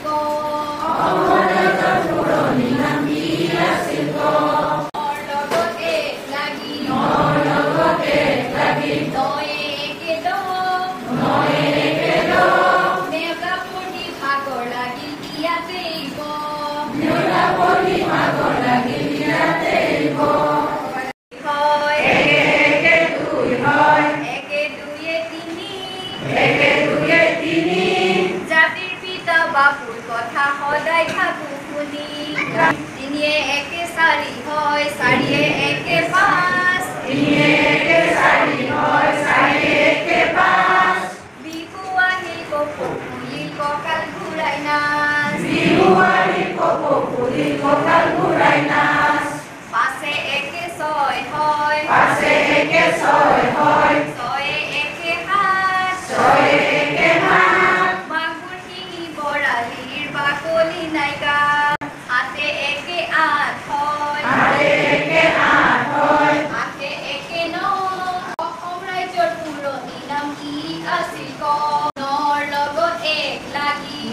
ক অমৰনাথৰ পুৰণি নাম কি আছিল ক নৰ লগত এক লাগি নয়ে একে দ নেওতা পৰি ভাগৰ লাগিল ইয়াতেই ক নেওতা পৰি ভাগৰ লাগিল ইয়াতেই ক হয় একে দুয়ে তিনি জাতিৰ পিতা বাপুৰ কথা সদায় থাকো শুনি তিনিয়ে একে চাৰি হয় চাৰিয়ে একে পাঁচ বিহু আহিল কপৌ ফুলিল কঁকাল ঘূৰাই নাচ পাছে একে ছয় হয় ছয়ে একে সাত মাগুৰ শিঙি বৰালিৰ বাকলি নাইকা হাতে একে আঠ হয় আঠে একে ন অসম ৰাজ্যৰ পুৰণি নাম কি আছিল ক নৰ লগত এক লাগি